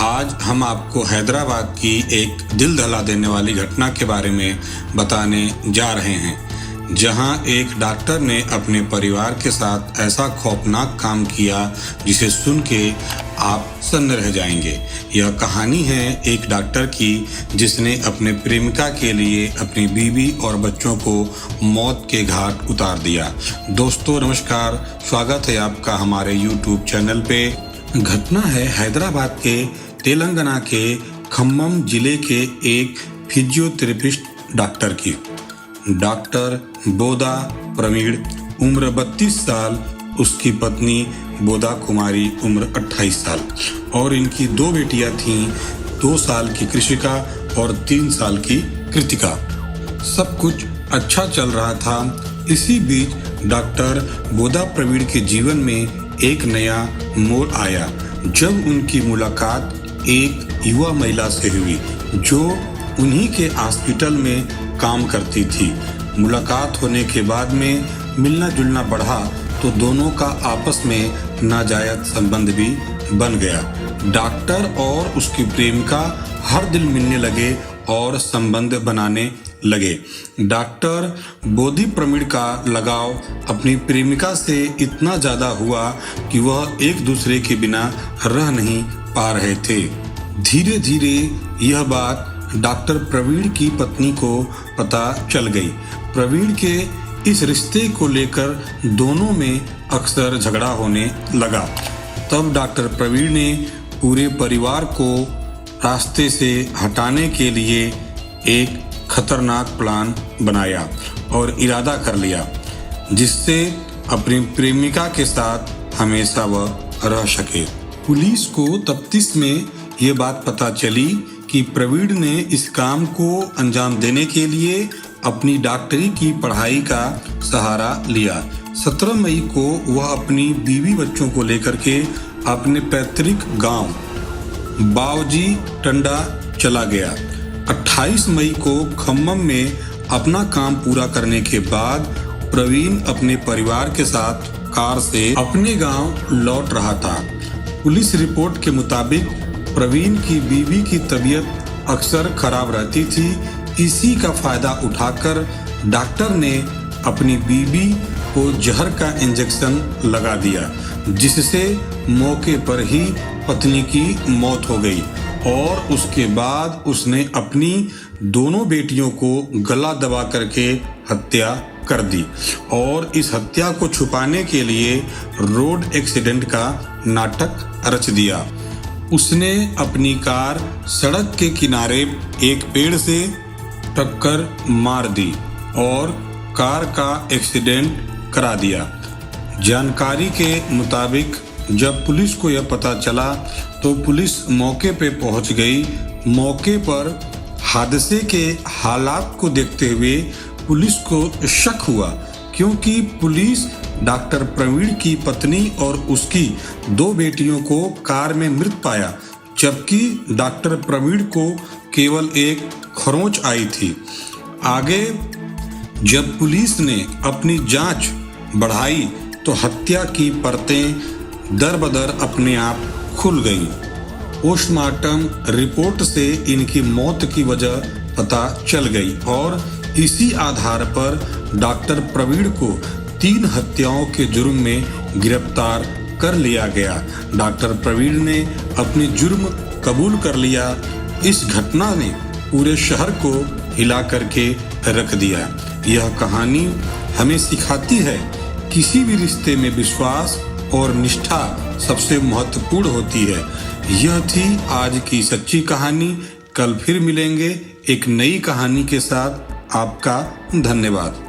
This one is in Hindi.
आज हम आपको हैदराबाद की एक दिल दहला देने वाली घटना के बारे में बताने जा रहे हैं, जहां एक डॉक्टर ने अपने परिवार के साथ ऐसा खौफनाक काम किया जिसे सुन के आप सन्न रह जाएंगे। यह कहानी है एक डॉक्टर की जिसने अपने प्रेमिका के लिए अपनी बीवी और बच्चों को मौत के घाट उतार दिया। दोस्तों नमस्कार, स्वागत है आपका हमारे YouTube चैनल पे। घटना है हैदराबाद के तेलंगाना के खम्मम जिले के एक फिजियोथेरेपिस्ट डॉक्टर की। डॉक्टर बोदा प्रवीण उम्र 32 साल, उसकी पत्नी बोदा कुमारी उम्र 28 साल और इनकी 2 बेटियां थीं, 2 साल की कृषिका और 3 साल की कृतिका। सब कुछ अच्छा चल रहा था। इसी बीच डॉक्टर बोदा प्रवीण के जीवन में एक नया मोड़ आया जब उनकी मुलाकात एक युवा महिला से हुई जो उन्हीं के हॉस्पिटल में काम करती थी। मुलाकात होने के बाद में मिलना जुलना बढ़ा तो दोनों का आपस में नाजायज संबंध भी बन गया। डॉक्टर और उसकी प्रेमिका हर दिन मिलने लगे और संबंध बनाने लगे। डॉक्टर बोधी प्रवीण का लगाव अपनी प्रेमिका से इतना ज्यादा हुआ कि वह एक दूसरे के बिना रह नहीं पा रहे थे। धीरे धीरे यह बात डॉक्टर प्रवीण की पत्नी को पता चल गई। प्रवीण के इस रिश्ते को लेकर दोनों में अक्सर झगड़ा होने लगा। तब डॉक्टर प्रवीण ने पूरे परिवार को रास्ते से हटाने के लिए एक खतरनाक प्लान बनाया और इरादा कर लिया जिससे अपनी प्रेमिका के साथ हमेशा वह रह सके। पुलिस को तफ्तीश में ये बात पता चली कि प्रवीण ने इस काम को अंजाम देने के लिए अपनी डॉक्टरी की पढ़ाई का सहारा लिया। 17 मई को वह अपनी बीवी बच्चों को लेकर के अपने पैतृक गांव बावजी टंडा चला गया। 28 मई को खम्मम में अपना काम पूरा करने के बाद प्रवीण अपने परिवार के साथ कार से अपने गांव लौट रहा था। पुलिस रिपोर्ट के मुताबिक प्रवीण की बीवी की तबीयत अक्सर खराब रहती थी। इसी का फायदा उठाकर डॉक्टर ने अपनी बीवी को जहर का इंजेक्शन लगा दिया जिससे मौके पर ही पत्नी की मौत हो गई और उसके बाद उसने अपनी दोनों बेटियों को गला दबा करके हत्या कर दी और इस हत्या को छुपाने के लिए रोड एक्सीडेंट का नाटक रच दिया। उसने अपनी कार सड़क के किनारे एक पेड़ से टक्कर मार दी और कार का एक्सीडेंट करा दिया। जानकारी के मुताबिक जब पुलिस को यह पता चला तो पुलिस मौके पे पहुंच गई। मौके पर हादसे के हालात को देखते हुए पुलिस को शक हुआ क्योंकि पुलिस डॉक्टर प्रवीण की पत्नी और उसकी 2 बेटियों को कार में मृत पाया, जबकि डॉक्टर प्रवीण को केवल एक खरोंच आई थी। आगे जब पुलिस ने अपनी जांच बढ़ाई तो हत्या की परतें दर-बदर अपने आप खुल गईं। पोस्टमार्टम रिपोर्ट से इनकी मौत की वजह पता चल गई और इसी आधार पर डॉक्टर प्रवीण को 3 हत्याओं के जुर्म में गिरफ्तार कर लिया गया। डॉक्टर प्रवीण ने अपनी जुर्म कबूल कर लिया। इस घटना ने पूरे शहर को हिला करके रख दिया। यह कहानी हमें सिखाती है किसी भी रिश्ते में विश्वास और निष्ठा सबसे महत्वपूर्ण होती है। यह थी आज की सच्ची कहानी। कल फिर मिलेंगे एक नई कहानी के साथ। आपका धन्यवाद।